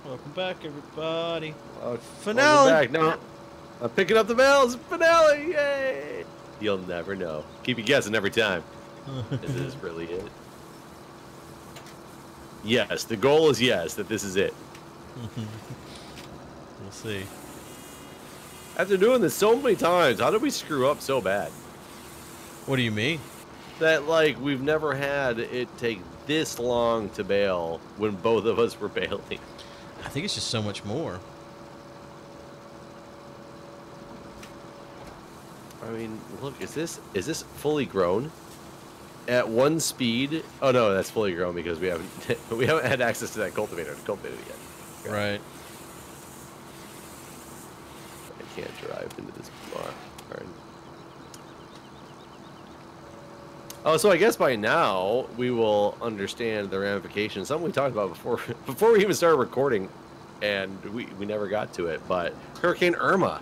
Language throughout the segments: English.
Welcome back, everybody. Finale. Welcome back. No, I'm picking up the bells. Finale! Yay! You'll never know. Keep you guessing every time. Is this really it? Yes, the goal is yes, that this is it. We'll see. After doing this so many times, how did we screw up so bad? What do you mean? That, like, we've never had it take this long to bail when both of us were bailing. I think it's just so much more. I mean, look, is this fully grown? At one speed? Oh no, that's fully grown because we haven't had access to that cultivator to cultivate it yet. Right. I can't drive into this barn. Oh, so I guess by now we will understand the ramifications. Something we talked about before we even started recording, and we never got to it. But Hurricane Irma.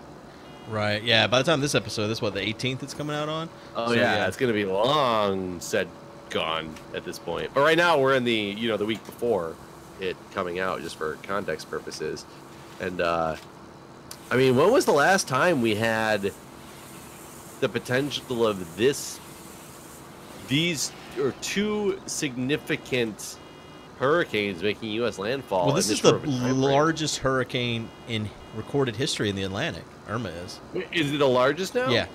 Right. Yeah. By the time this episode, this is what, the 18th it's coming out on. Oh so, yeah, it's gonna be long said gone at this point. But right now we're in the the week before it coming out, just for context purposes. And I mean, when was the last time we had the potential of these are two significant hurricanes making U.S. landfall? Well, this is the largest hurricane in recorded history in the Atlantic. Irma is. Is it the largest now? Yeah.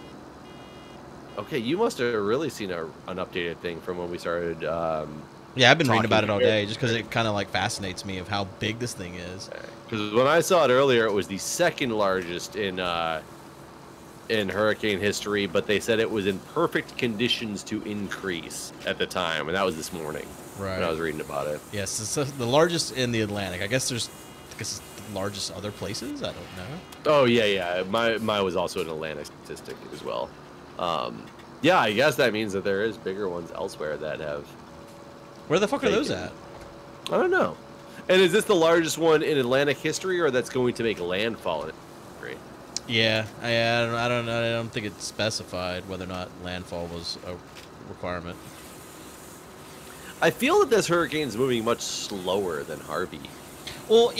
Okay, you must have really seen an updated thing from when we started. Yeah, I've been reading about it all day just because it kind of like fascinates me of how big this thing is. Because when I saw it earlier, it was the second largest in hurricane history, but they said it was in perfect conditions to increase at the time, and that was this morning. Right. When I was reading about it. Yes, it's the largest in the Atlantic. I guess it's the largest other places. I don't know. Oh yeah. Mine was also an Atlantic statistic as well. Yeah, I guess that means that there is bigger ones elsewhere that have. Where the fuck are those at? I don't know. And is this the largest one in Atlantic history, or that's going to make landfall in history? Yeah, I don't know. I don't think it's specified whether or not landfall was a requirement. I feel that this hurricane is moving much slower than Harvey. Well,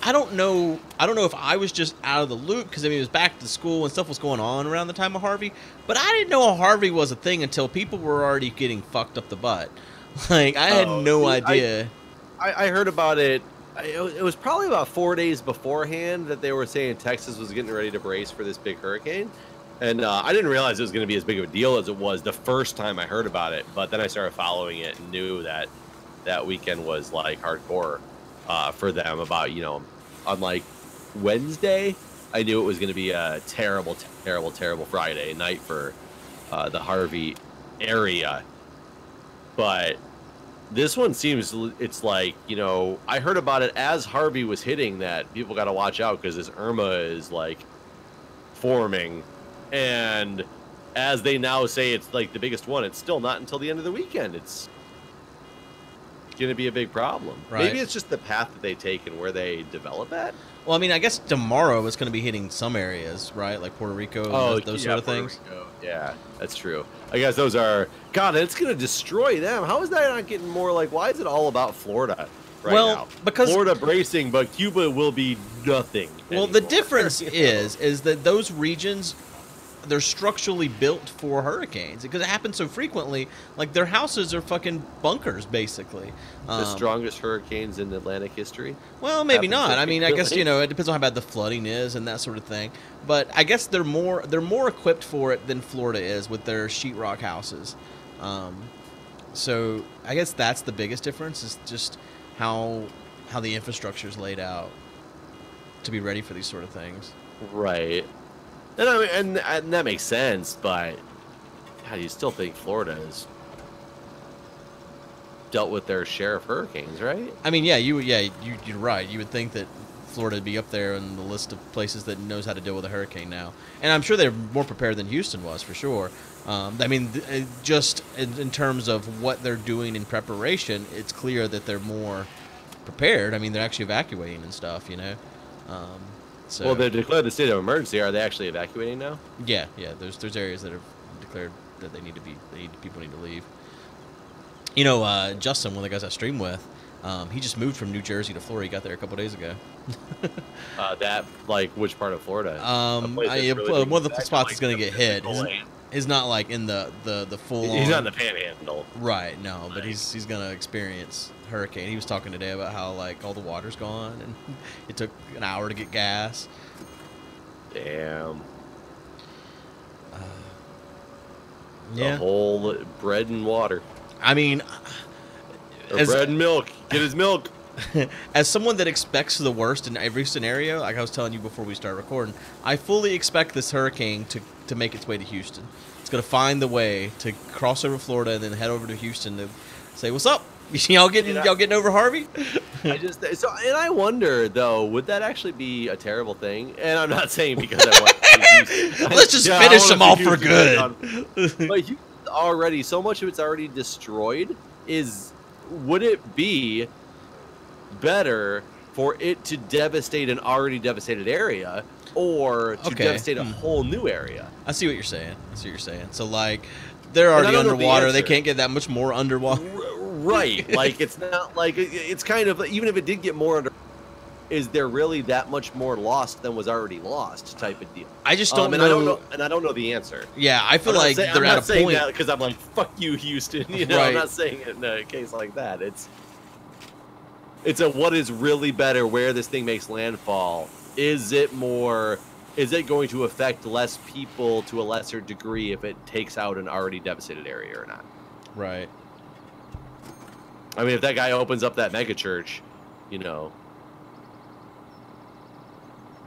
I don't know if I was just out of the loop because I mean it was back to school and stuff was going on around the time of Harvey, but I didn't know Harvey was a thing until people were already getting fucked up the butt. Like I had no idea. I heard about it. It was probably about 4 days beforehand that they were saying Texas was getting ready to brace for this big hurricane. And I didn't realize it was going to be as big of a deal as it was the first time I heard about it. But then I started following it and knew that that weekend was like hardcore for them. About, on like Wednesday, I knew it was going to be a terrible, terrible, terrible Friday night for the Harvey area. But this one seems, it's like, I heard about it as Harvey was hitting that people got to watch out because this Irma is like forming. And as they now say it's like the biggest one, it's still not until the end of the weekend. It's going to be a big problem. Right. Maybe it's just the path that they take and where they develop at. Well, I mean, I guess tomorrow it's going to be hitting some areas, right? Like Puerto Rico, those sort of things. Rico. Yeah, that's true. I guess those are... God, it's going to destroy them. How is that not getting more like... Why is it all about Florida right now? Because... Florida bracing, but Cuba will be nothing Well, anymore. the difference is that those regions... they're structurally built for hurricanes because it happens so frequently. Like their houses are fucking bunkers, basically. The strongest hurricanes in Atlantic history. Well, maybe not. I mean, I guess it depends on how bad the flooding is and that sort of thing. But I guess they're more equipped for it than Florida is with their sheetrock houses. So I guess that's the biggest difference is just how the infrastructure is laid out to be ready for these sort of things. Right. And I mean, and that makes sense, but God, you still think Florida has dealt with their share of hurricanes, right? I mean, you're right. You would think that Florida would be up there on the list of places that knows how to deal with a hurricane now, and I'm sure they're more prepared than Houston was for sure. I mean, just in terms of what they're doing in preparation, it's clear that they're more prepared. I mean, they're actually evacuating and stuff, So, well, they declared the state of emergency. Are they actually evacuating now? Yeah. There's areas that have declared that people need to leave. Justin, one of the guys I stream with, He just moved from New Jersey to Florida. He got there a couple days ago. That, like, which part of Florida? One of the spots that's going to get hit is not like in the full. He's not in the Panhandle. Right. No, but he's going to experience hurricane. He was talking today about how like all the water's gone and it took an hour to get gas. Damn. Yeah. The whole bread and water. I mean, bread and milk. Get his milk. As someone that expects the worst in every scenario, like I was telling you before we start recording, I fully expect this hurricane to make its way to Houston. It's going to find the way to cross over Florida and then head over to Houston to say, "What's up? Y'all getting over Harvey?" I wonder though, would that actually be a terrible thing? And I'm not saying because I want to Houston. Let's just finish them all for good. But already, so much of it's already destroyed. Would it be better for it to devastate an already devastated area, or to devastate a whole new area? I see what you're saying. So like, they're already underwater. They can't get that much more underwater. Right. Like, it's not like it's kind of, even if it did get more under, is there really that much more lost than was already lost type of deal? I just don't know. I don't know the answer. Yeah, I feel like they're at a point. I'm not saying that because I'm like, fuck you, Houston. You know, right. I'm not saying it in a case like that. It's a what is really better where this thing makes landfall. Is it going to affect less people to a lesser degree if it takes out an already devastated area or not? Right. I mean, if that guy opens up that megachurch, you know,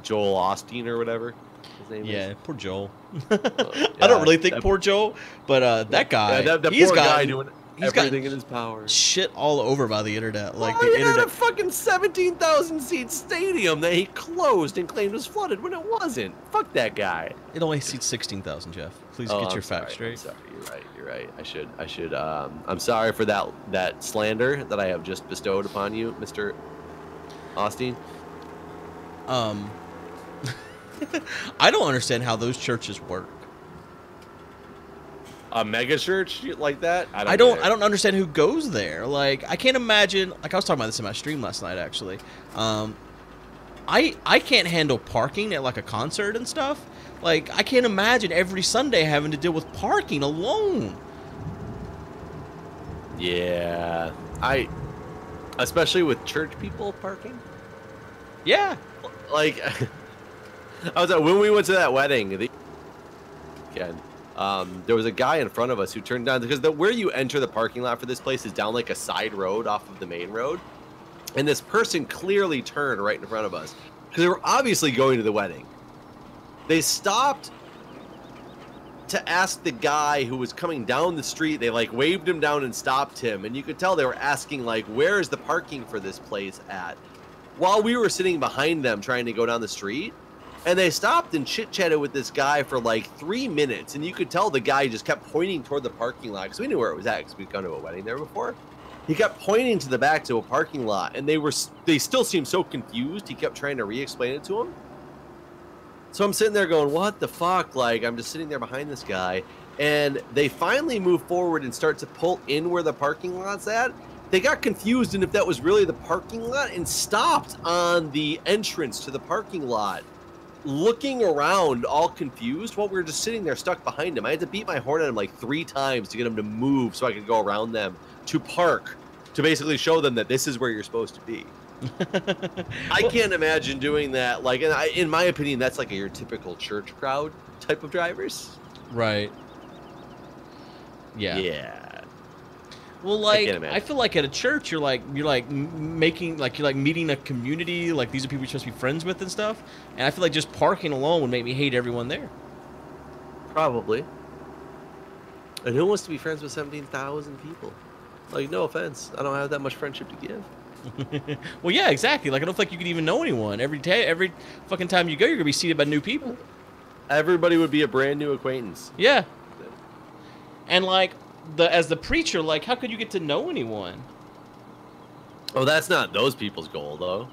Joel Osteen or whatever his name is. Yeah, poor Joel. I don't really think poor Joel, but that guy, he's got everything in his power. Shit all over by the internet. Like the internet, a fucking 17,000 seat stadium that he closed and claimed was flooded when it wasn't. Fuck that guy. It only seats 16,000. Jeff, please get your facts straight. I'm sorry. You're right. I should. I'm sorry for that slander that I have just bestowed upon you, Mr. Osteen. I don't understand how those churches work. A mega church like that? I don't understand who goes there. Like, I can't imagine. Like, I was talking about this in my stream last night, actually. I can't handle parking at like a concert and stuff. Like, I can't imagine every Sunday having to deal with parking alone. Yeah, especially with church people parking. Yeah, like when we went to that wedding again. There was a guy in front of us who turned down because where you enter the parking lot for this place is down like a side road off of the main road, and this person clearly turned right in front of us because they were obviously going to the wedding. They stopped to ask the guy who was coming down the street. They like waved him down and stopped him, and you could tell they were asking like, "Where is the parking for this place at?" While we were sitting behind them trying to go down the street. And they stopped and chit-chatted with this guy for like 3 minutes. And you could tell the guy just kept pointing toward the parking lot. Because we knew where it was at because we'd gone to a wedding there before. He kept pointing to the back to a parking lot. And they still seemed so confused. He kept trying to re-explain it to him. So I'm sitting there going, what the fuck? Like, I'm just sitting there behind this guy. And they finally move forward and start to pull in where the parking lot's at. They got confused in if that was really the parking lot and stopped on the entrance to the parking lot. Looking around all confused while we were just sitting there stuck behind him. I had to beat my horn at him like 3 times to get him to move so I could go around them to park, to basically show them that this is where you're supposed to be. I can't imagine doing that. Like, in my opinion, that's like your typical church crowd type of drivers. Right. Yeah. Well, like, I feel like at a church, you're meeting a community. Like, these are people you're supposed to be friends with and stuff. And I feel like just parking alone would make me hate everyone there. Probably. And who wants to be friends with 17,000 people? Like, no offense, I don't have that much friendship to give. Well, yeah, exactly. Like, I don't think you could even know anyone. Every fucking time you go, you're gonna be seated by new people. Everybody would be a brand new acquaintance. Yeah. And like, as the preacher, like, how could you get to know anyone? Oh, that's not those people's goal, though.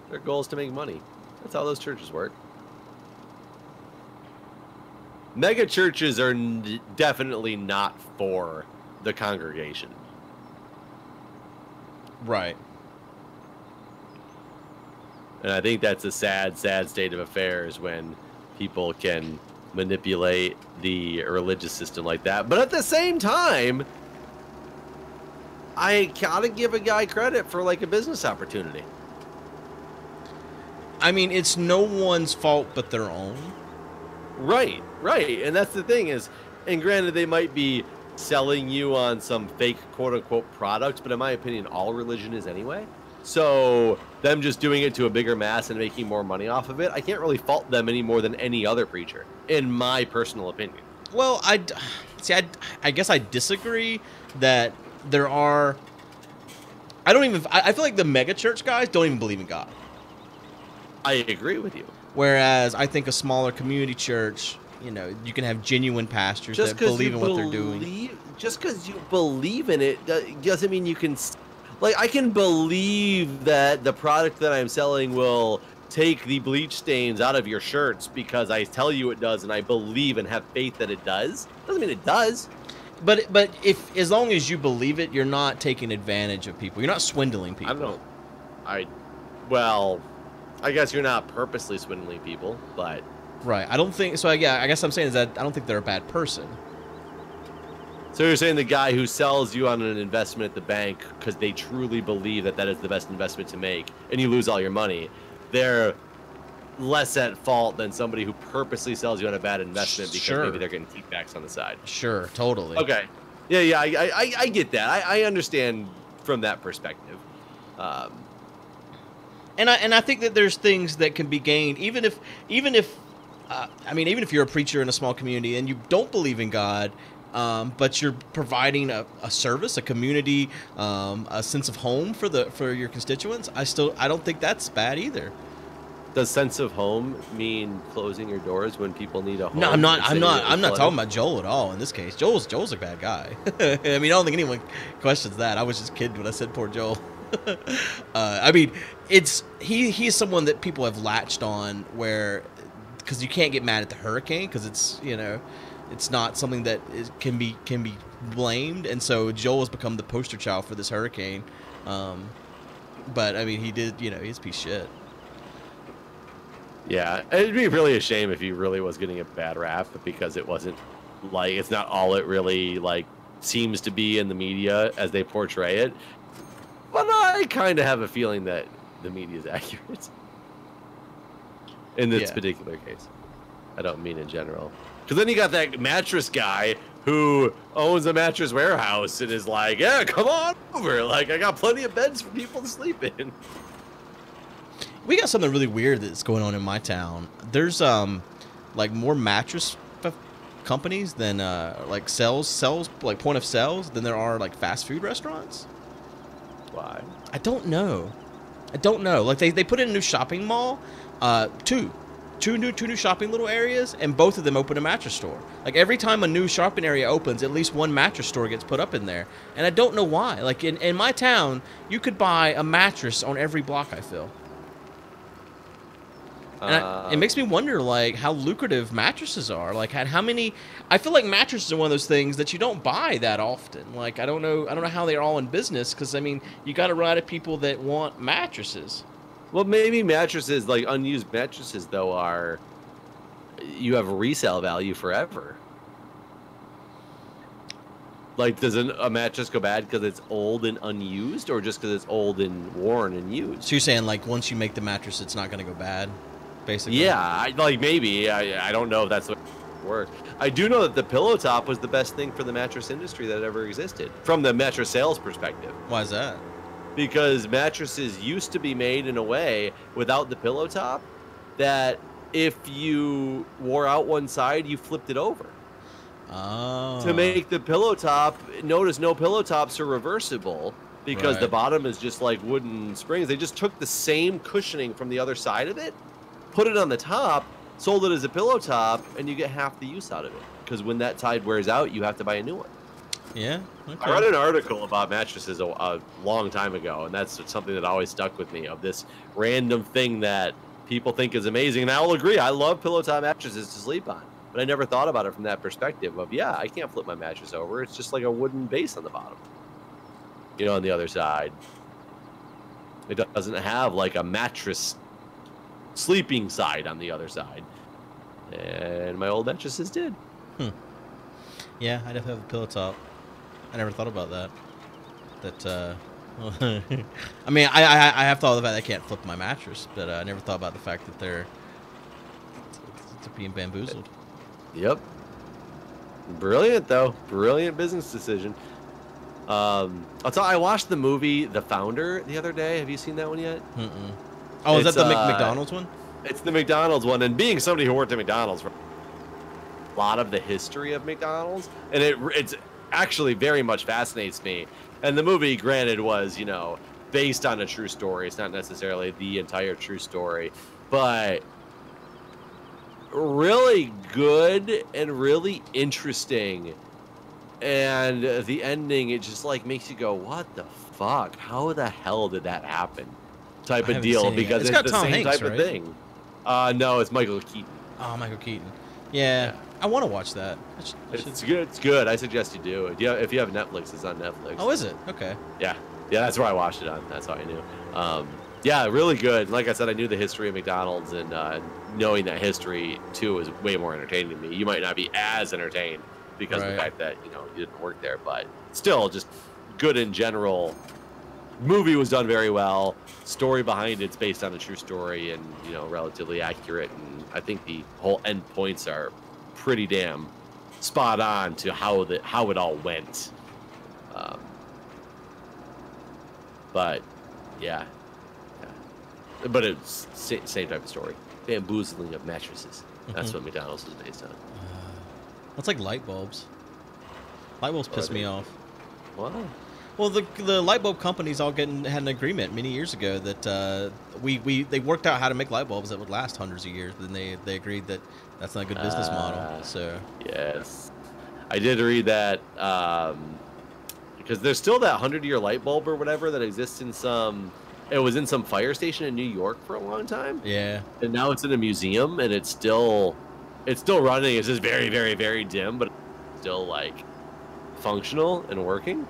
Their goal is to make money. That's how those churches work. Mega churches are definitely not for the congregation. Right. And I think that's a sad, sad state of affairs when people can manipulate the religious system like that. But at the same time, I gotta give a guy credit for like a business opportunity. I mean, it's no one's fault but their own. Right, right. And that's the thing is, and granted, they might be selling you on some fake quote unquote product, but in my opinion, all religion is anyway. So them just doing it to a bigger mass and making more money off of it, I can't really fault them any more than any other preacher, in my personal opinion. Well, I guess I disagree that there are. I feel like the megachurch guys don't even believe in God. I agree with you. Whereas I think a smaller community church, you know, you can have genuine pastors that believe in what they're doing. Just because you believe in it doesn't mean you can. Like, I can believe that the product that I'm selling will take the bleach stains out of your shirts because I tell you it does, and I believe and have faith that it does. Doesn't mean it does. But if as long as you believe it, you're not taking advantage of people. You're not swindling people. I don't know. Well, I guess you're not purposely swindling people, but right. I don't think so. Yeah, I guess I'm saying is that I don't think they're a bad person. So you're saying the guy who sells you on an investment at the bank because they truly believe that that is the best investment to make, and you lose all your money, they're less at fault than somebody who purposely sells you on a bad investment because maybe they're getting kickbacks on the side. Sure, totally. Okay. Yeah, I get that. I understand from that perspective. And I think that there's things that can be gained even if you're a preacher in a small community and you don't believe in God. But you're providing a service, a community, a sense of home for your constituents. I don't think that's bad either. Does sense of home mean closing your doors when people need a home? No, I'm not talking about Joel at all in this case. Joel's a bad guy. I mean, I don't think anyone questions that. I was just kidding when I said poor Joel. I mean, he's someone that people have latched on because you can't get mad at the hurricane because it's, you know, it's not something that can be blamed, and so Joel has become the poster child for this hurricane. But I mean, he did, you know, he's a piece of shit. Yeah, it'd be really a shame if he really was getting a bad rap because it wasn't like it's not all it really like seems to be in the media as they portray it. But I kind of have a feeling that the media is accurate in this particular case. I don't mean in general. Because then you got that mattress guy who owns a mattress warehouse and is like, yeah, come on over. Like, I got plenty of beds for people to sleep in. We got something really weird that's going on in my town. There's, like, more mattress companies than, like, like, point of sales than there are, like, fast food restaurants. Why? I don't know. Like, they put in a new shopping mall, two new shopping little areas, and both of them open a mattress store. Like, every time a new shopping area opens, at least one mattress store gets put up in there. And I don't know why. Like, in my town, you could buy a mattress on every block, I feel. And it makes me wonder, like, how lucrative mattresses are. Like, how many... I feel like mattresses are one of those things that you don't buy that often. Like, I don't know how they're all in business, because, I mean, you got to run out of people that want mattresses. Well, maybe mattresses, like unused mattresses, though, you have resale value forever. Like, does a mattress go bad because it's old and unused, or just because it's old and worn and used? So you're saying, like, once you make the mattress, it's not going to go bad, basically? Yeah, maybe. I don't know if that's what works. I do know that the pillow top was the best thing for the mattress industry that ever existed, from the mattress sales perspective. Why is that? Because mattresses used to be made in a way without the pillow top that if you wore out one side, you flipped it over. Oh. To make the pillow top, notice no pillow tops are reversible because the bottom is just like wooden springs. They just took the same cushioning from the other side of it, put it on the top, sold it as a pillow top, and you get half the use out of it. Because when that side wears out, you have to buy a new one. Yeah. Okay. I read an article about mattresses a long time ago, and that's something that always stuck with me, of this random thing that people think is amazing. And I will agree, I love pillow top mattresses to sleep on, but I never thought about it from that perspective of, yeah, I can't flip my mattress over. It's just like a wooden base on the bottom, you know, on the other side. It doesn't have like a mattress sleeping side on the other side. And my old mattresses did. Yeah, I definitely have a pillow top. I never thought about that. I mean, I have thought of the fact that I can't flip my mattress, but I never thought about the fact that they're being bamboozled. Yep. Brilliant, though. Brilliant business decision. I watched the movie The Founder the other day. Have you seen that one yet? Mm-mm. Oh, is that the McDonald's one? It's the McDonald's one. And being somebody who worked at McDonald's, a lot of the history of McDonald's, and it's actually very much fascinates me. And the movie, granted, was, you know, based on a true story. It's not necessarily the entire true story, but really good and really interesting. And the ending, it just like makes you go, what the fuck? How the hell did that happen? Type of deal, because it's the same type of thing. No, it's Michael Keaton. Oh, Michael Keaton. Yeah. I want to watch that. It's good. It's good. I suggest you do. Yeah, if you have Netflix, it's on Netflix. Oh, is it? Okay. Yeah, that's where I watched it on. That's how I knew. Yeah, really good. Like I said, I knew the history of McDonald's, and knowing that history too was way more entertaining to me. You might not be as entertained because of the fact that you didn't work there, but still, just good in general. Movie was done very well. Story behind it's based on a true story, and relatively accurate. And I think the whole end points are pretty damn spot on to how it all went. But yeah, but it's same type of story. Bamboozling of mattresses. That's what McDonald's is based on. It's like light bulbs. Light bulbs piss me off. What? Well, the light bulb companies all had an agreement many years ago that they worked out how to make light bulbs that would last hundreds of years, but then they agreed that that's not a good business model. So yes, I did read that because there's still that 100-year light bulb or whatever that exists in some. It was in some fire station in New York for a long time. Yeah, and now it's in a museum, and it's still running. It's just very, very, very dim, but it's still like functional and working.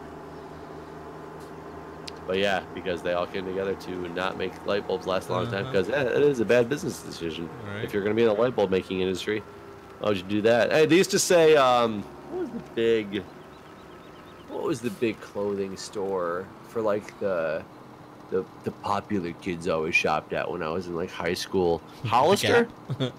But yeah, because they all came together to not make light bulbs last a long time, because it is a bad business decision. Right. If you're going to be in the light bulb making industry, why would you do that? Hey, they used to say, what was the big clothing store for like the popular kids always shopped at when I was in like high school? Hollister?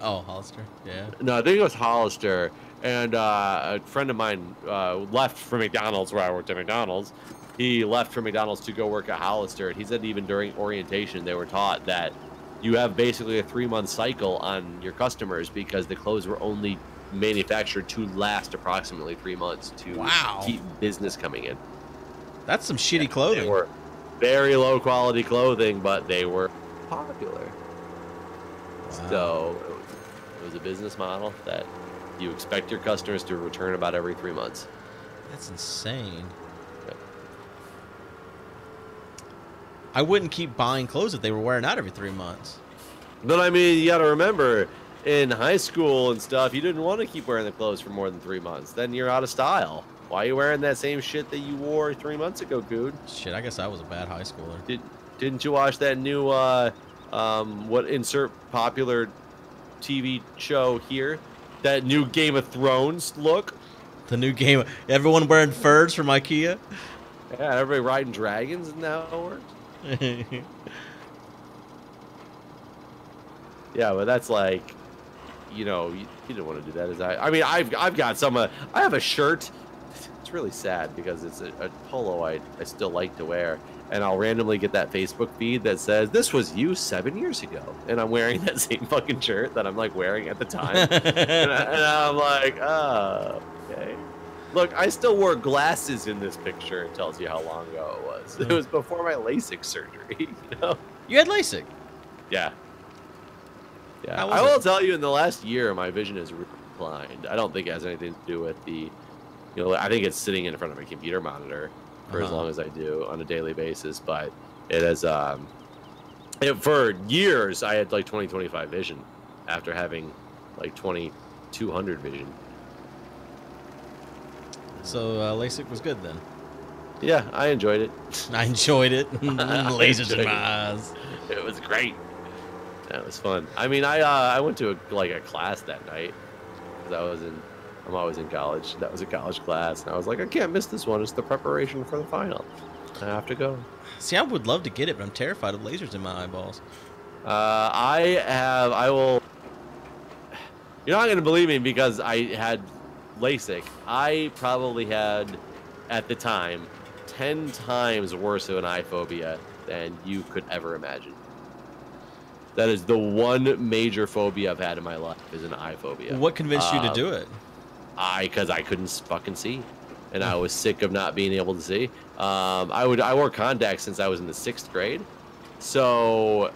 Oh, Hollister. Yeah. No, I think it was Hollister. And a friend of mine left for McDonald's, where I worked at McDonald's. He left for McDonald's to go work at Hollister, and he said even during orientation they were taught that you have basically a 3-month cycle on your customers, because the clothes were only manufactured to last approximately 3 months to keep business coming in. That's some shitty clothing. They were very low quality clothing, but they were popular. Wow. So it was a business model that you expect your customers to return about every 3 months. That's insane. I wouldn't keep buying clothes if they were wearing out every 3 months. But I mean, you got to remember, in high school and stuff, you didn't want to keep wearing the clothes for more than 3 months. Then you're out of style. Why are you wearing that same shit that you wore 3 months ago, Guude? Shit, I guess I was a bad high schooler. Didn't you watch that new, insert popular TV show here? That new Game of Thrones look? The new game, everyone wearing furs from IKEA? Yeah, everybody riding dragons, and now it works. Yeah, but that's like, you didn't want to do that. I mean, I've got some. I have a shirt. It's really sad because it's a polo I still like to wear, and I'll randomly get that Facebook feed that says this was used 7 years ago, and I'm wearing that same fucking shirt that I'm like wearing at the time, and I'm like, oh, okay. Look, I still wore glasses in this picture. It tells you how long ago it was. It was before my LASIK surgery. You had LASIK? Yeah. Yeah. I will tell you, in the last year, my vision has declined. I don't think it has anything to do with the, I think it's sitting in front of a computer monitor for as long as I do on a daily basis. But it has, for years, I had like 20/25 vision after having like 20/200 vision. So LASIK was good then? Yeah, I enjoyed it. I enjoyed it. Lasers in my eyes. It was great. That was fun. I mean, I went to a class that night because I'm always in college. That was a college class, and I was like, I can't miss this one. It's the preparation for the final. I have to go. See, I would love to get it, but I'm terrified of lasers in my eyeballs. I will. You're not gonna believe me because I had LASIK. I probably had, at the time, 10 times worse of an eye phobia than you could ever imagine. That is the one major phobia I've had in my life, is an eye phobia. What convinced you to do it? Because I couldn't fucking see, and I was sick of not being able to see. I wore contacts since I was in the 6th grade, so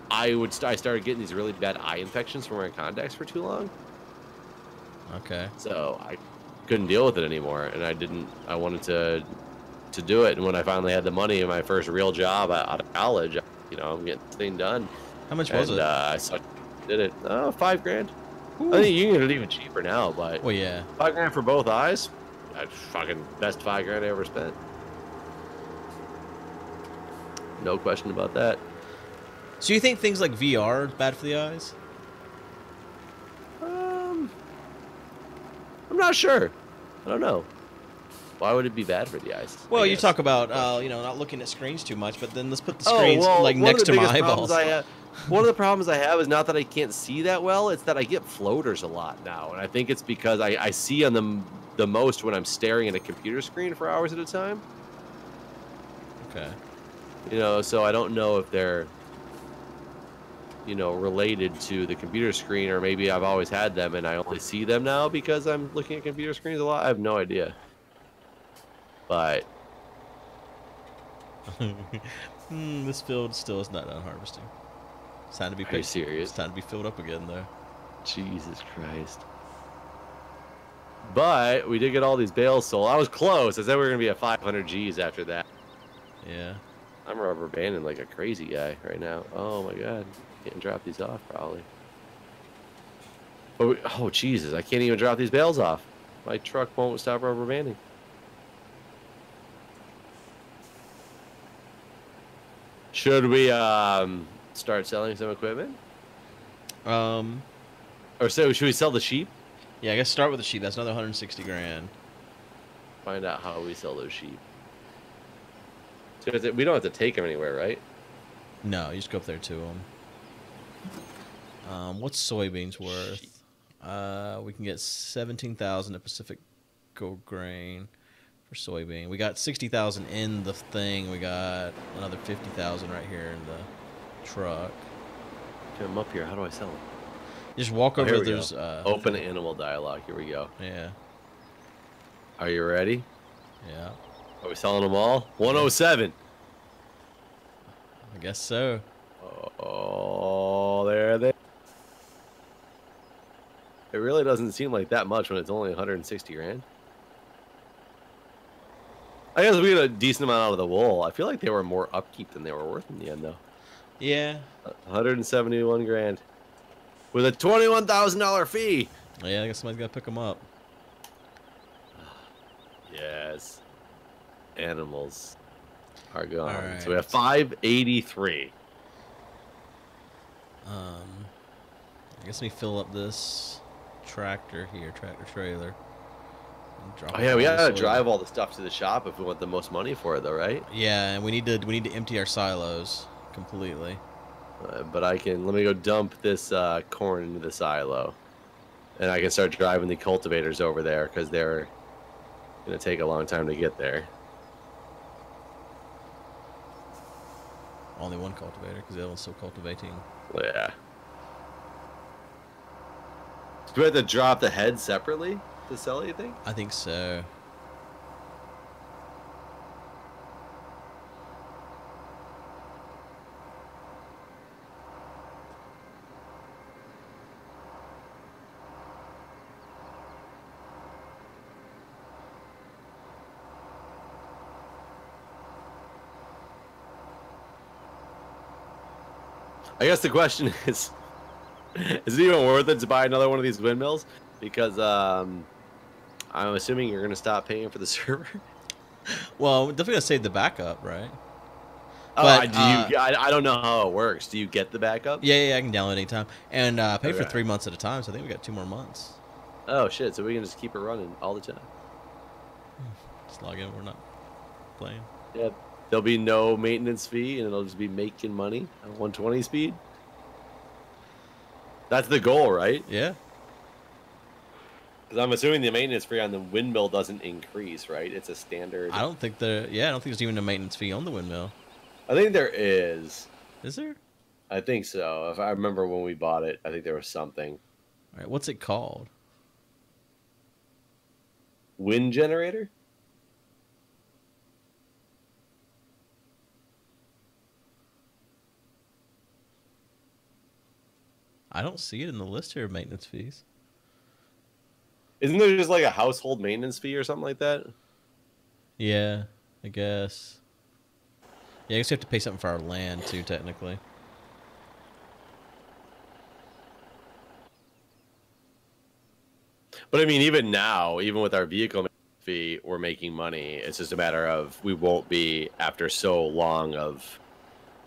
I started getting these really bad eye infections from wearing contacts for too long. Okay. So I couldn't deal with it anymore, and I wanted to do it. And when I finally had the money in my first real job out of college, I'm getting this thing done. How much was it? I did it. Oh, $5,000. Ooh. I think you can get it even cheaper now, but Well, yeah. $5,000 for both eyes. That's fucking best $5,000 I ever spent. No question about that. So you think things like VR are bad for the eyes? I'm not sure. I don't know. Why would it be bad for the eyes? Well, you talk about not looking at screens too much, but then let's put the screens next to my eyeballs. One of the problems I have is not that I can't see that well; it's that I get floaters a lot now, and I think it's because I see on them the most when I'm staring at a computer screen for hours at a time. Okay. So I don't know if they're related to the computer screen, or maybe I've always had them and I only see them now because I'm looking at computer screens a lot. I have no idea. But this field still is not done harvesting. It's time to be Are you serious? It's time to be filled up again, though. Jesus Christ. But we did get all these bales sold. I was close. I said we were going to be at 500 Gs after that. Yeah. I'm rubber banding like a crazy guy right now. Oh my God. Can't drop these off probably. Oh Jesus, I can't even drop these bales off. My truck won't stop rubber banding. Should we start selling some equipment? Or should we sell the sheep? Yeah, I guess start with the sheep. That's another 160 grand. Find out how we sell those sheep. So we don't have to take them anywhere, right? No, you just go up there to them. What's soybeans worth? We can get 17,000 at Pacific Gold Grain for soybean. We got 60,000 in the thing. We got another 50,000 right here in the truck. Get them up here. How do I sell them? Just walk over. There's open animal dialogue. Here we go. Yeah. Are you ready? Yeah. Are we selling them all? 107. I guess so. Oh, there they. It really doesn't seem like that much when it's only 160 grand. I guess we got a decent amount out of the wool. I feel like they were more upkeep than they were worth in the end, though. Yeah. 171 grand. With a $21,000 fee. Yeah, I guess somebody's got to pick them up. Yes. Animals are gone. Right. So we have 583. I guess let me fill up this tractor here, tractor trailer. Oh yeah, we gotta drive all the stuff to the shop if we want the most money for it, though, right? Yeah, and we need to empty our silos completely. But let me go dump this corn into the silo, and I can start driving the cultivators over there because they're gonna take a long time to get there. Only one cultivator because the other one's still cultivating. Yeah. Do we have to drop the head separately to sell, you think? I think so. I guess the question is it even worth it to buy another one of these windmills? Because I'm assuming you're going to stop paying for the server. Well, we're definitely going to save the backup, right? But I don't know how it works. Do you get the backup? yeah, I can download anytime and pay for Okay. 3 months at a time. So I think we got 2 more months. Oh shit! So we can just keep it running all the time. Just log in. We're not playing. Yeah, there'll be no maintenance fee, and it'll just be making money at 120 speed. That's the goal, right? Yeah. Because I'm assuming the maintenance fee on the windmill doesn't increase, right? It's a standard. I don't think there's even a maintenance fee on the windmill. I think there is. Is there? I think so. If I remember when we bought it, I think there was something. All right. What's it called? Wind generator? I don't see it in the list here of maintenance fees. Isn't there just like a household maintenance fee or something like that? Yeah, I guess. Yeah, I guess we have to pay something for our land too, technically. But I mean, even now, even with our vehicle fee, we're making money. It's just a matter of we won't be after so long of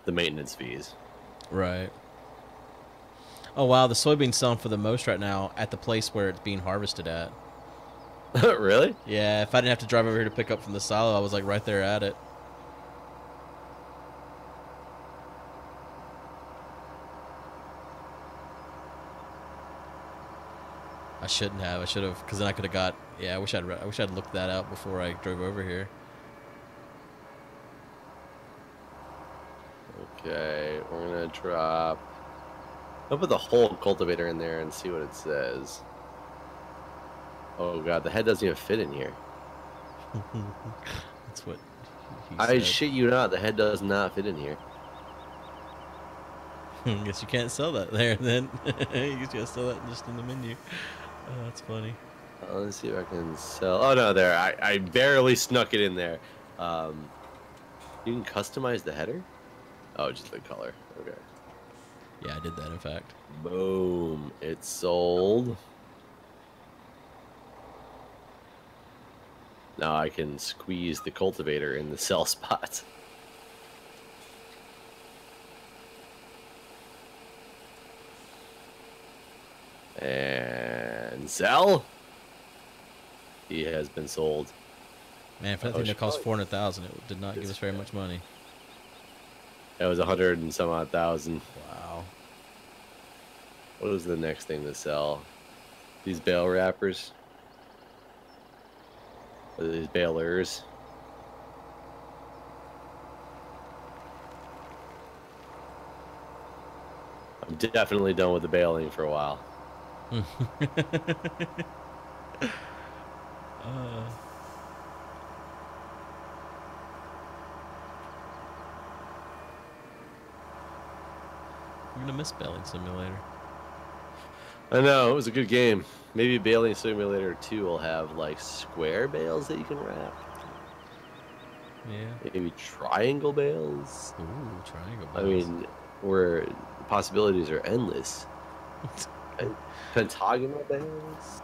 the maintenance fees. Right. Oh wow, the soybean's selling for the most right now at the place where it's being harvested at. Really? Yeah, if I didn't have to drive over here to pick up from the silo, I was like right there at it. I shouldn't have. I should have, because then I could have got. Yeah, I wish I'd looked that out before I drove over here. Okay, we're gonna drop. I'll put the whole cultivator in there and see what it says. Oh god, the head doesn't even fit in here. That's what he I said. shit you not, the head does not fit in here. Guess you can't sell that there then. You just gotta sell that just in the menu. Oh, that's funny. Let's see if I can sell. Oh no, there. I barely snuck it in there. You can customize the header? Oh, just the color. Okay. Yeah, I did that in fact. Boom. It's sold. Now I can squeeze the cultivator in the sell spot. And sell. He has been sold. Man, for that thing that cost 400,000, it did not give us very much money. That was 100 and some odd thousand. Wow. What was the next thing to sell? These bale wrappers? Or these balers? I'm definitely done with the baling for a while. I'm gonna miss Baling Simulator. I know, it was a good game. Maybe Baling Simulator 2 will have like square bales that you can wrap. Yeah. Maybe triangle bales. Ooh, triangle I bales. mean, where the possibilities are endless. Pentagonal bales.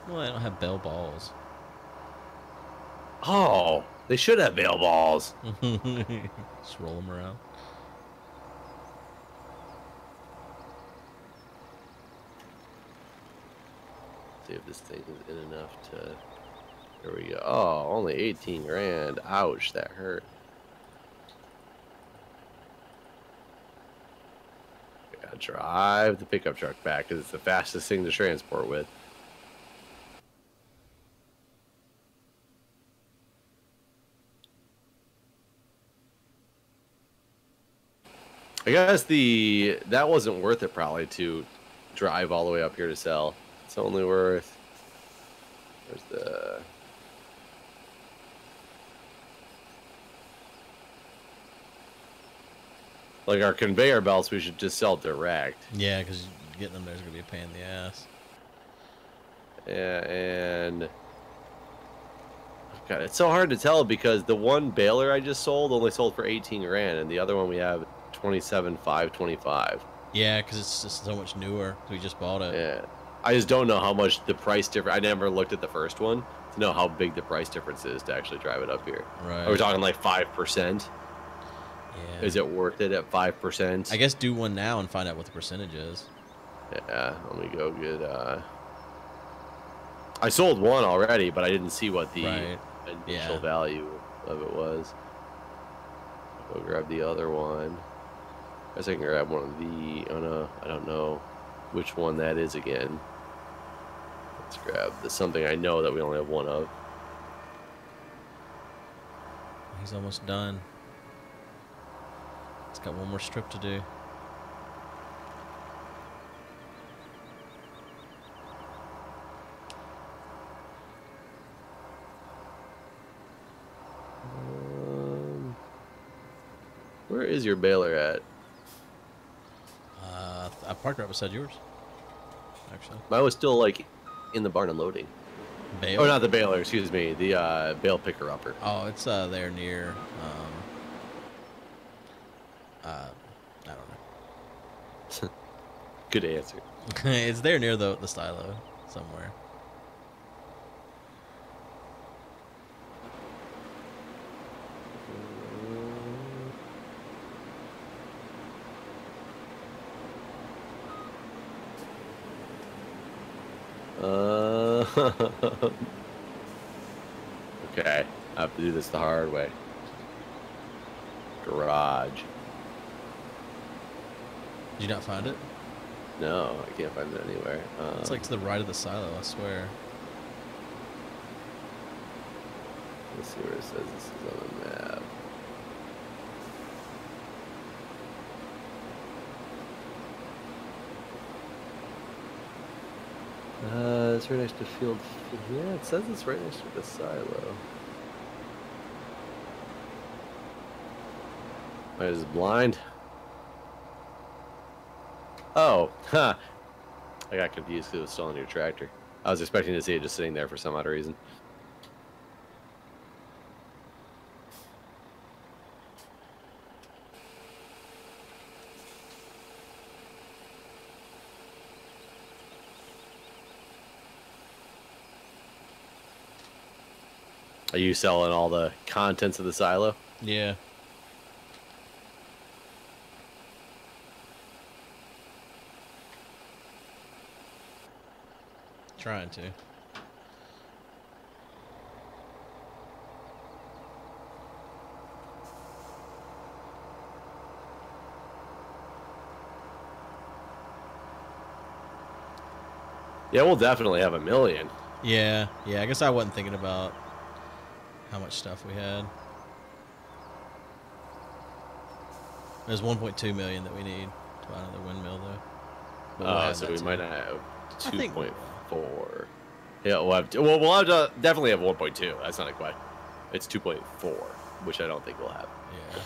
Well, I don't have bell balls. Oh, they should have bale balls. Just roll them around. See if this thing is in enough to. There we go. Oh, only 18 grand. Ouch, that hurt. I gotta drive the pickup truck back because it's the fastest thing to transport with. I guess that wasn't worth it probably to drive all the way up here to sell. It's only worth. Where's the? Like our conveyor belts, we should just sell direct. Yeah, because getting them there is gonna be a pain in the ass. Yeah, and God, it's so hard to tell because the one baler I just sold only sold for 18 grand, and the other one we have 27,525. Yeah, because it's just so much newer. We just bought it. Yeah, I just don't know how much the price difference. I never looked at the first one, to know how big the price difference is to actually drive it up here. Right. Are we talking like 5%? Yeah. Is it worth it at 5%? I guess do one now and find out what the percentage is. Yeah, let me go get. I sold one already, but I didn't see what the initial value of it was. Go grab the other one. I guess I can grab one of the. Oh no, I don't know which one that is again. Let's grab the something I know that we only have one of. He's almost done. It's got one more strip to do. Where is your baler at? I parked right beside yours. Actually, Mine was still like in the barn unloading. Bale? Oh, not the baler. Excuse me. The bale picker upper. Oh, it's there near. I don't know. Good answer. It's there near the silo somewhere. Okay, I have to do this the hard way. Garage. Did you not find it? No, I can't find it anywhere. It's like to the right of the silo, I swear. Let's see where it says this is on the map. It's right next to field. Yeah, it says it's right next to the silo. I was blind. Oh, huh. I got confused because it was still on your tractor. I was expecting to see it just sitting there for some odd reason. Are you selling all the contents of the silo? Yeah. Trying to. Yeah, we'll definitely have 1 million. Yeah, I guess I wasn't thinking about how much stuff we had. There's 1.2 million that we need to buy another windmill, though. Oh, so we might have 2.4. Yeah, we'll have definitely have 1.2. That's not a question. It's 2.4, which I don't think we'll have. Yeah.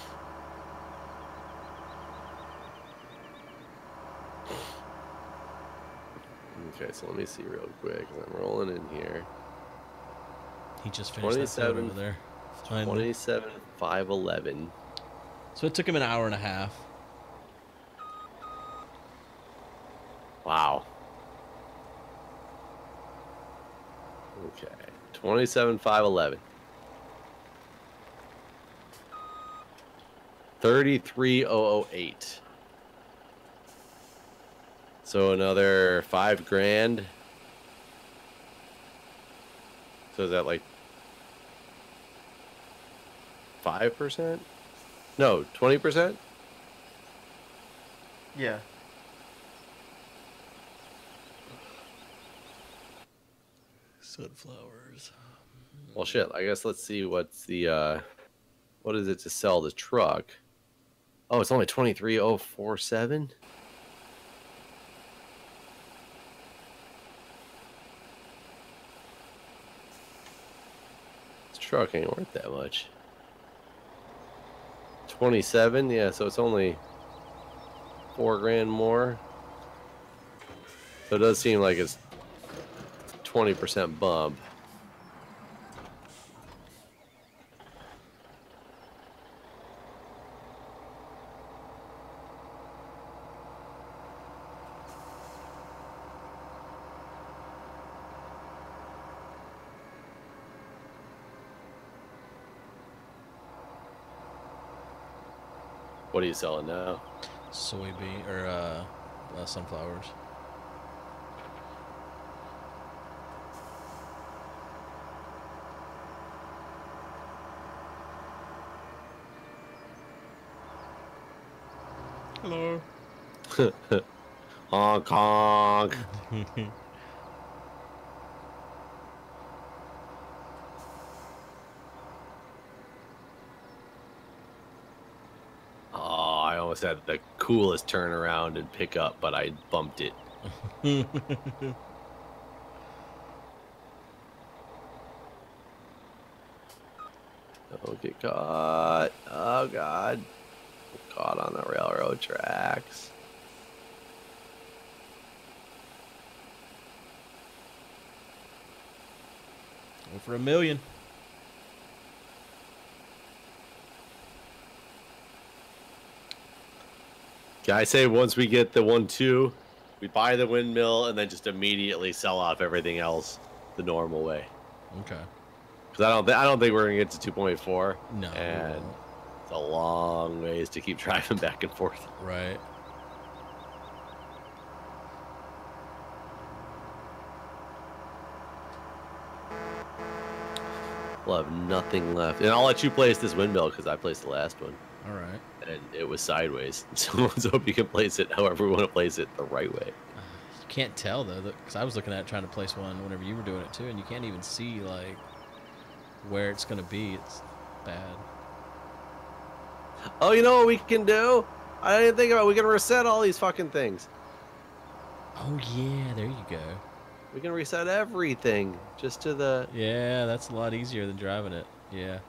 Okay, so let me see real quick. I'm rolling in here. He just finished that code over there. 27,511. So it took him an hour and a half. Wow. Okay, 27,511. 33,008. So another $5,000. So is that like 5%? No, 20%? Yeah. Sunflowers. Well, shit. I guess let's see what's the what is it to sell the truck? Oh, it's only 23,047. This truck ain't worth that much. 27, yeah. So it's only $4,000 more. So it does seem like it's 20% bump. What are you selling now? Soybean or sunflowers. Hello. Honk honk. Oh, I almost had the coolest turnaround and pickup, but I bumped it. Don't get caught. Oh, God. Caught on the railroad tracks. Go for $1 million. Can I say once we get the 1-2, we buy the windmill and then just immediately sell off everything else the normal way? Okay. Because I don't think we're gonna get to 2.4. No. And it's a long ways to keep driving back and forth. Right. We'll have nothing left, and I'll let you place this windmill because I placed the last one. All right. And it was sideways. So let's hope you can place it however we want to place it the right way. You can't tell though, because I was looking at trying to place one whenever you were doing it too, and you can't even see like where it's gonna be. It's bad. Oh, you know what we can do? I didn't think about it. We can reset all these fucking things. Oh yeah, there you go. We can reset everything just to the. Yeah, that's a lot easier than driving it. Yeah.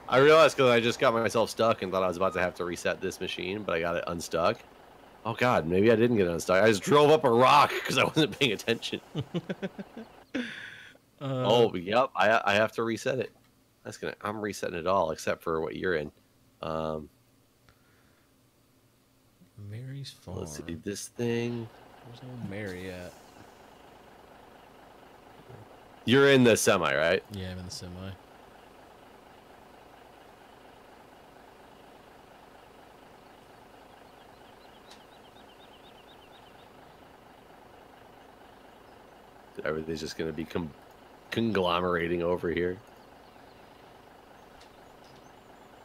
I realized because I just got myself stuck and thought I was about to have to reset this machine, but I got it unstuck. Oh God, maybe I didn't get unstuck. I just drove up a rock because I wasn't paying attention. Oh, yep. I have to reset it. I'm resetting it all except for what you're in. Mary's farm. Let's see this thing. Where's old Mary at? You're in the semi, right? Yeah, I'm in the semi. Everything's just going to be conglomerating over here.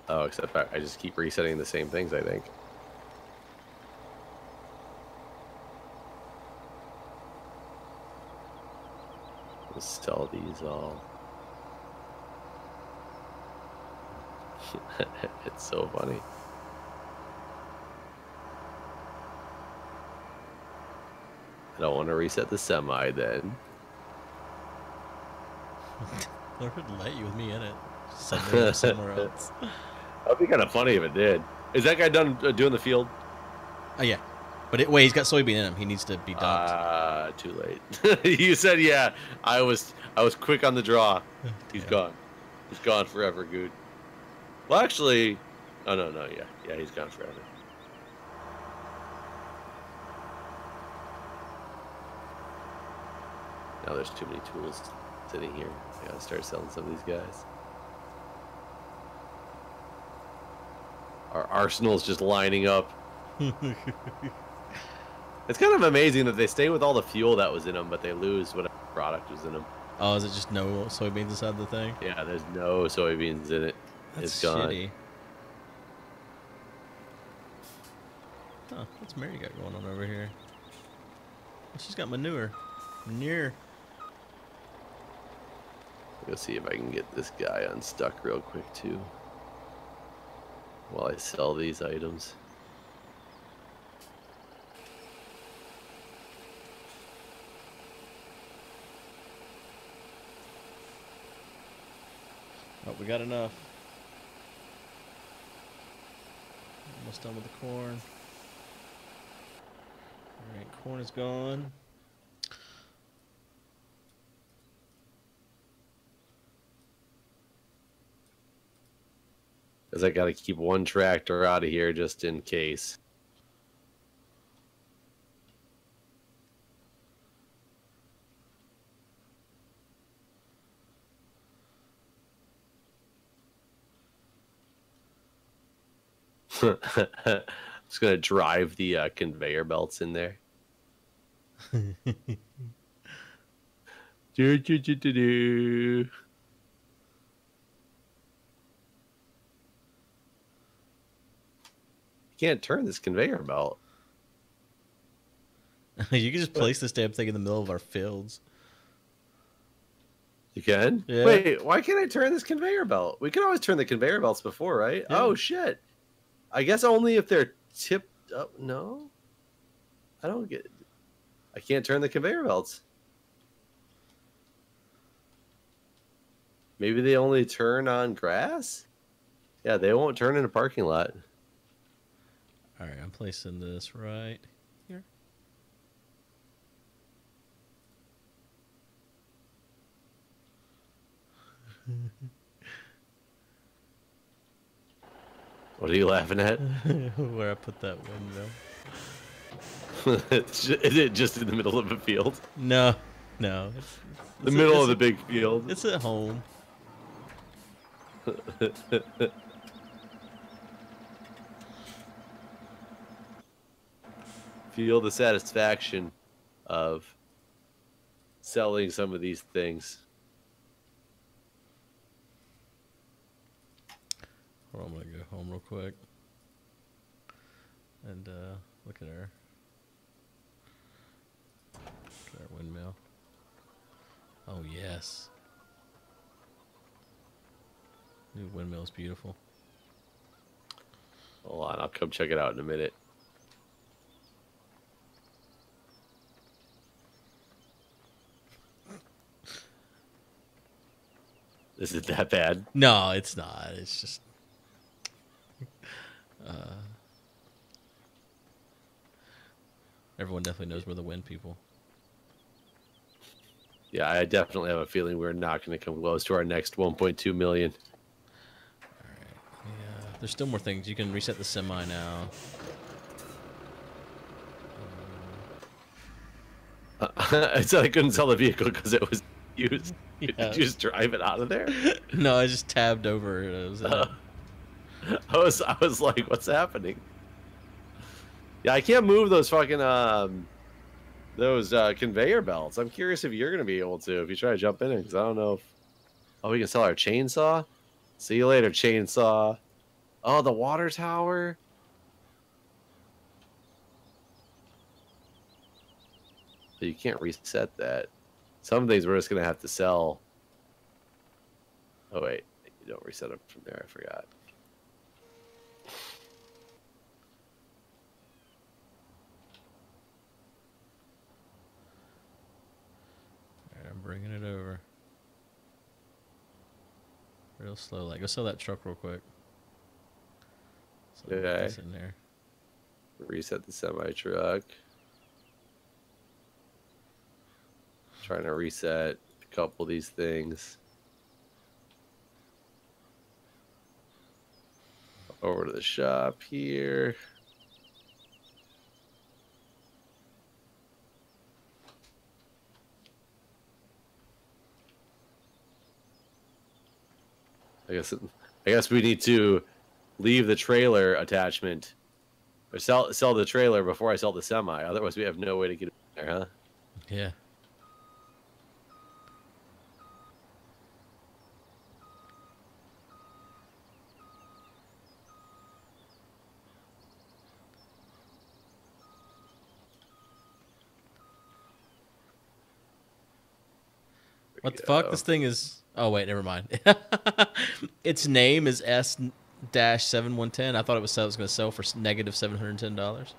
Oh, except I just keep resetting the same things, I think. Let's sell these all. It's so funny. I don't want to reset the semi then. Lord would let you with me in it. Somewhere, somewhere else. That'd be kind of funny if it did. Is that guy done doing the field? Oh yeah, but wait, he's got soybean in him. He needs to be docked. Too late. You said yeah. I was quick on the draw. He's gone. He's gone forever, Guude. Well, actually, oh no, yeah, he's gone forever. Now there's too many tools sitting here. I gotta start selling some of these guys. Our arsenal's just lining up. It's kind of amazing that they stay with all the fuel that was in them, but they lose whatever product was in them. Oh, is it just no soybeans inside the thing? Yeah, there's no soybeans in it. It's gone. Shitty. Huh, what's Mary got going on over here? She's got manure. Manure. Let's see if I can get this guy unstuck real quick too, while I sell these items. Oh, we got enough. Almost done with the corn. Alright, corn is gone. Because I got to keep one tractor out of here just in case. Just gonna drive the conveyor belts in there. Do, do, do, do, do. Can't turn this conveyor belt. You can just place this damn thing in the middle of our fields. You can? Yeah. Wait, why can't I turn this conveyor belt? We can always turn the conveyor belts before, right? Yeah. Oh, shit. I guess only if they're tipped up. No? I don't get it. I can't turn the conveyor belts. Maybe they only turn on grass? Yeah, they won't turn in a parking lot. All right, I'm placing this right here. What are you laughing at? Where I put that windmill. Is it just in the middle of a field? No, no. The middle of the big field. It's at home. Feel the satisfaction of selling some of these things. Hold on, I'm gonna go home real quick and look at our windmill. Oh yes, new windmill is beautiful. Hold on, I'll come check it out in a minute. Is it that bad? No, it's not. It's just everyone definitely knows we're the wind people. Yeah, I definitely have a feeling we're not going to come close to our next 1.2 million. All right. Yeah, there's still more things. You can reset the semi now. I said I couldn't sell the vehicle because it was used. Yeah. Did you just drive it out of there? No, I just tabbed over it. I was like, what's happening? Yeah, I can't move those fucking conveyor belts. I'm curious if you're gonna be able to if you try to jump in it, because I don't know if. Oh, we can sell our chainsaw. See you later, chainsaw. Oh, the water tower. You can't reset that. Some things we're just gonna have to sell. Oh wait, you don't reset them from there. I forgot. All right, I'm bringing it over. Real slow. Like, go sell that truck real quick. So Okay. this in there. Reset the semi truck. Trying to reset a couple of these things. Over to the shop here. I guess we need to leave the trailer attachment or sell the trailer before I sell the semi. Otherwise, we have no way to get it in there, huh? Yeah. What the fuck? This thing is... Oh, wait, never mind. Its name is S-7110. I thought it was going to sell for negative $710.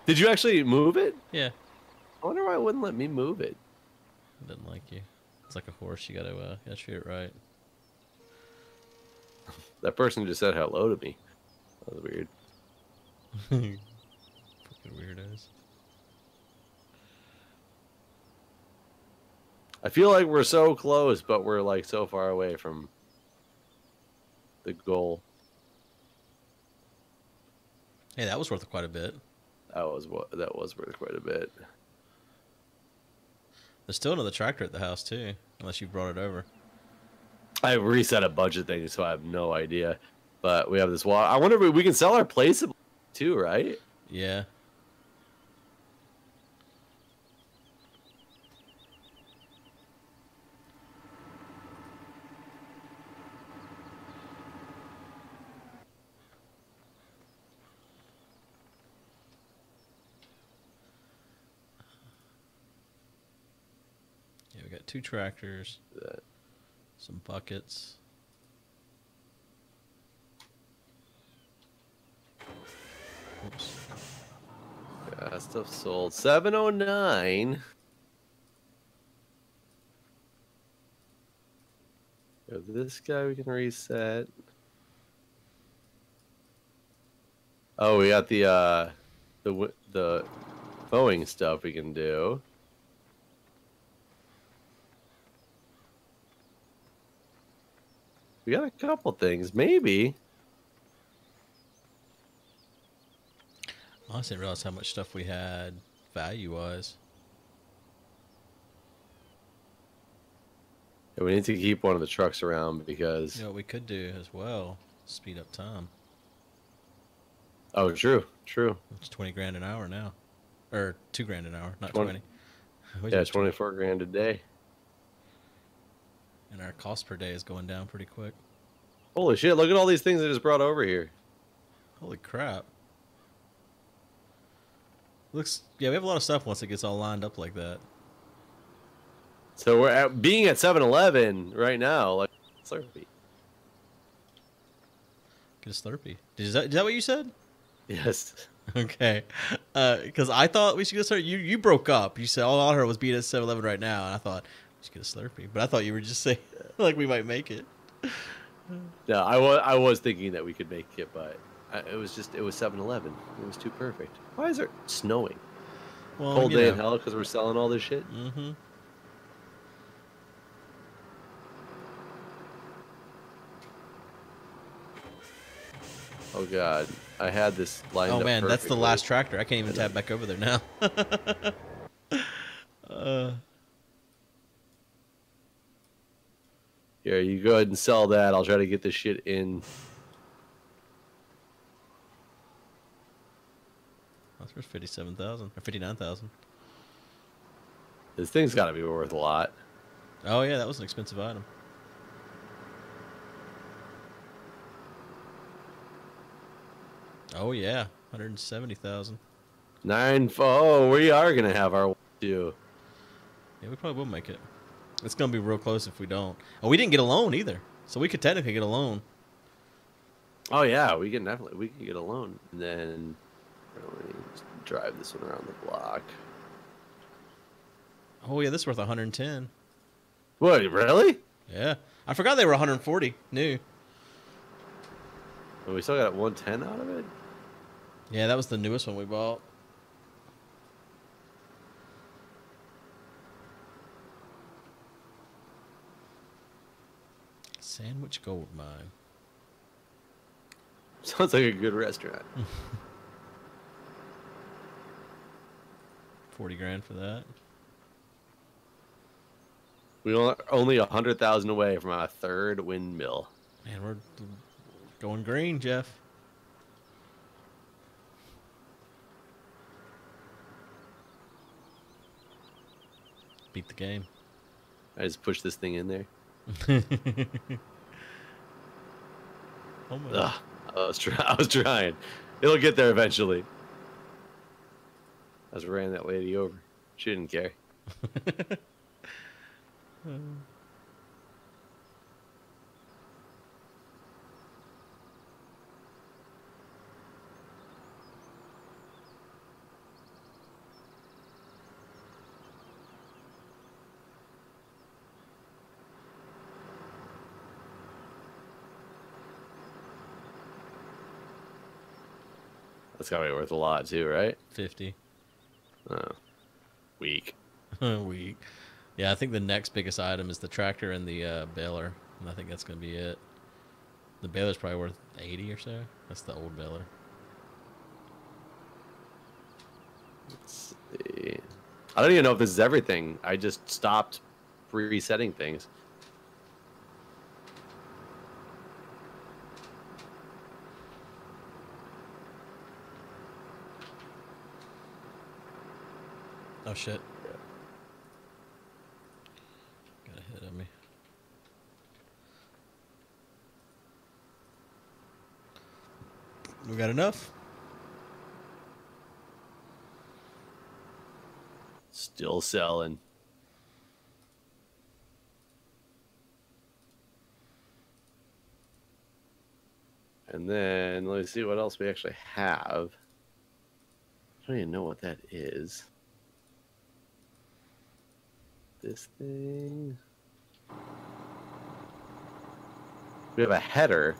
Did you actually move it? Yeah. I wonder why it wouldn't let me move it. It doesn't like you. It's like a horse. You gotta treat it right. That person just said hello to me. That was weird. Fucking weirdos. I feel like we're so close, but we're like so far away from the goal. Hey, that was worth quite a bit. That was worth quite a bit. There's still another tractor at the house too, unless you brought it over. I reset a budget thing, so I have no idea. But we have this water. I wonder if we can sell our place too, right? Yeah. Yeah, we got 2 tractors, some buckets. Oops. Yeah, stuff sold. 709. This guy we can reset. Oh, we got the mowing stuff we can do. We got a couple things, maybe. Honestly, I didn't realize how much stuff we had value-wise. Yeah, we need to keep one of the trucks around because... You know what we could do as well? Speed up time. Oh, true, true. It's 20 grand an hour now. Or 2 grand an hour, not 20. 20. Yeah, 24 grand a day. And our cost per day is going down pretty quick. Holy shit, look at all these things I just brought over here. Holy crap. Looks, yeah, we have a lot of stuff once it gets all lined up like that. So we're being at 7-Eleven right now, like Slurpee. Get a Slurpee. Is that what you said? Yes. Okay. Because I thought we should get a Slurpee. You broke up. You said all I heard was being at 7-Eleven right now, and I thought we should get a Slurpee. But I thought you were just saying like we might make it. No, I was thinking that we could make it, but it was 7-Eleven. It was too perfect. Why is it snowing? Well, Cold day in hell because we're selling all this shit. Mm-hmm. Oh god, I had this lined up. Oh man, that's the perfectly. last tractor. I can't even tab back over there now. Here, you go ahead and sell that. I'll try to get this shit in. That's worth 57,000 or 59,000. This thing's got to be worth a lot. Oh yeah, that was an expensive item. Oh yeah, 170,000. Oh, we are gonna have our too. Yeah, we probably will make it. It's gonna be real close if we don't. Oh, we didn't get a loan either, so we could technically get a loan. Oh yeah, we can get a loan, and then drive this one around the block. Oh yeah, this is worth 110. What, really? Yeah, I forgot they were 140 new. Well, we still got 110 out of it. Yeah, that was the newest one we bought. Sandwich Gold Mine. Sounds like a good restaurant. 40 grand for that. We are only 100,000 away from our third windmill. Man, we're going green, Jeff. Beat the game. I just push this thing in there. Almost. Ugh, I was trying. It'll get there eventually. I just ran that lady over. She didn't care. That's gotta be worth a lot too, right? 50. Oh, weak. Weak. Yeah, I think the next biggest item is the tractor and the baler. And I think that's going to be it. The baler's probably worth 80 or so. That's the old baler. Let's see. I don't even know if this is everything. I just stopped resetting things. Oh shit. Got ahead of me. We got enough? Still selling. And then let's see what else we actually have. I don't even know what that is. This thing. We have a header.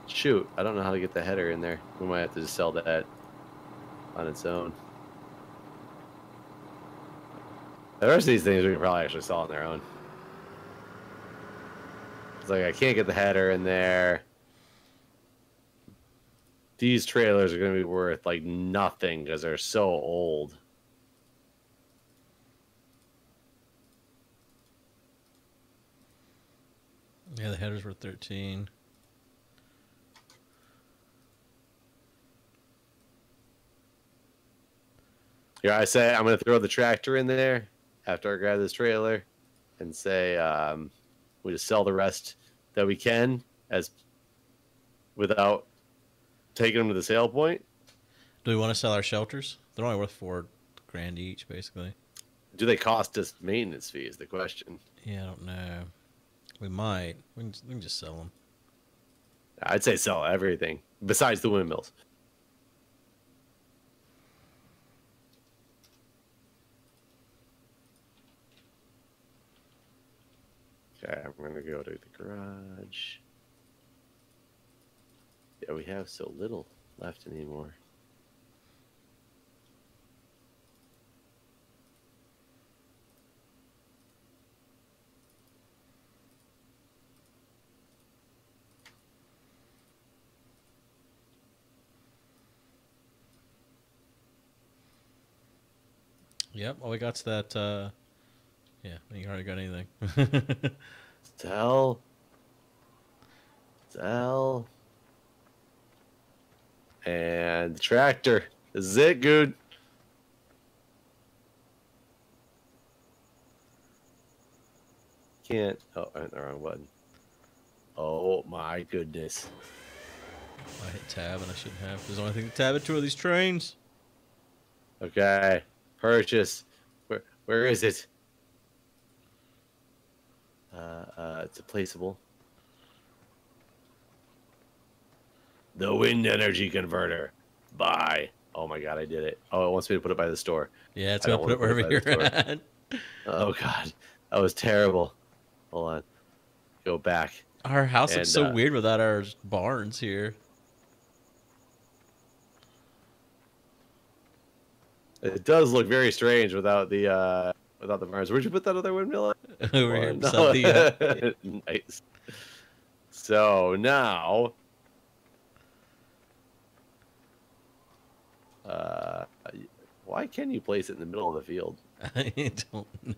Shoot, I don't know how to get the header in there. We might have to just sell that on its own. The rest of these things we can probably actually sell on their own. It's like I can't get the header in there. These trailers are going to be worth like nothing because they're so old. Yeah, the headers were 13. Here I say I'm going to throw the tractor in there after I grab this trailer and say we just sell the rest that we can as without taking them to the sale point. Do we want to sell our shelters? They're only worth $4,000 each, basically. Do they cost us maintenance fee is the question. Yeah, I don't know. We might. We can just sell them. I'd say sell everything besides the windmills. Okay, I'm going to go to the garage. Yeah, we have so little left anymore. Yep, all we got's that, yeah, you already got anything. Sell. And the tractor. This is it, Guude. Can't. Oh, I hit the wrong button. Oh my goodness. I hit tab and I shouldn't have. There's only thing to tab at 2 of these trains. Okay. Purchase. Where is it? It's a placeable. The wind energy converter. Buy. Oh my god, I did it. Oh, it wants me to put it by the store. Yeah, it's gonna put it wherever you're at. Oh god, that was terrible. Hold on. Go back. Our house looks so weird without our barns here. It does look very strange without the barns. Where'd you put that other windmill at? Over here. No. Nice. So now, why can you place it in the middle of the field? I don't know.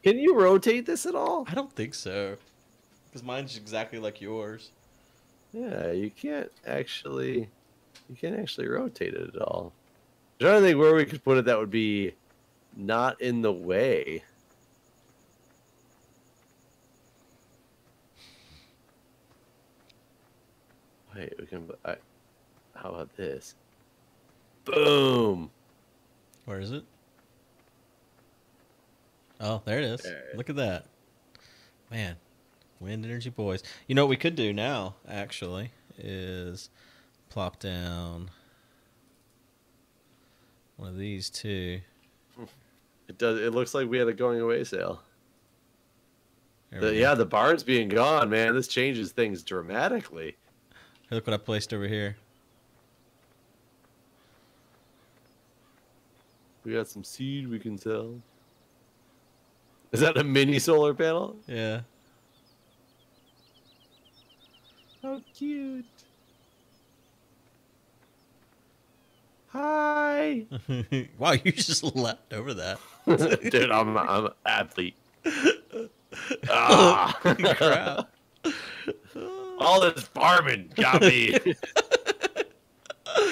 Can you rotate this at all? I don't think so. Because mine's exactly like yours. Yeah, you can't actually rotate it at all. I'm trying to think where we could put it that would be not in the way. Wait, we can. How about this? Boom. Where is it? Oh, there it is. Look at that. Man, wind energy boys. You know what we could do now, actually, is plop down one of these two. It does. It looks like we had a going away sale. Yeah, the barn's being gone, man. This changes things dramatically. Hey, look what I placed over here. We got some seed we can sell. Is that a mini solar panel? Yeah. How cute. Hi. Wow, you just leapt over that. Dude, I'm an athlete. Ah. Crap. All this farming got me.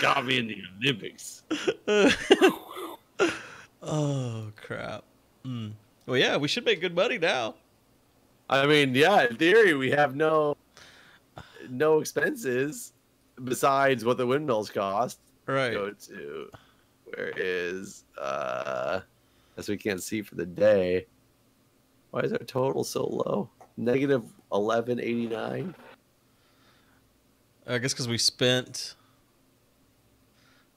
Got me in the Olympics. Oh crap. Well, yeah, we should make good money now. I mean, yeah, in theory, we have no expenses besides what the windmills cost. Right. Go to where is as we can't see for the day. Why is our total so low? Negative 1189. I guess because we spent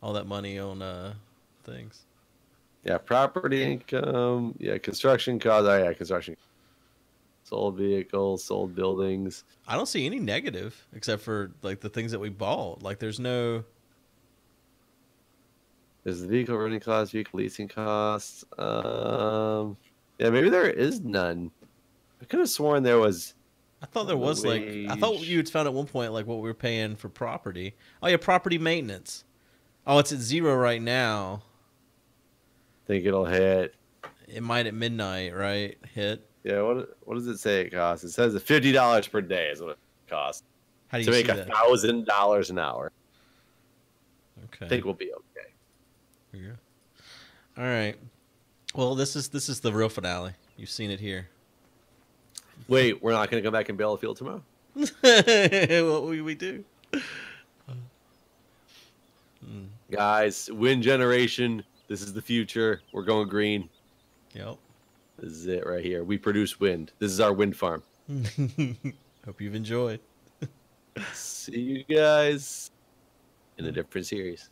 all that money on things. Yeah, property income. Yeah, construction costs. Oh, yeah, construction. Sold vehicles, sold buildings. I don't see any negative except for like the things that we bought. Like there's no. There's the vehicle running costs, vehicle leasing costs. Yeah, maybe there is none. I could have sworn there was. I thought there was like. I thought you had found at one point like what we were paying for property. Oh yeah, property maintenance. Oh, it's at 0 right now. Think it'll hit. It might at midnight, right? Hit. Yeah, what does it say it costs? It says $50 per day is what it costs How do you to make see that? $1,000 an hour. Okay. I think we'll be okay. Yeah. All right. Well, this is the real finale. You've seen it here. Wait, we're not going to come back and bail a field tomorrow? What we do? Guys, wind generation. This is the future. We're going green. Yep. This is it right here. We produce wind. This is our wind farm. Hope you've enjoyed. See you guys in a different series.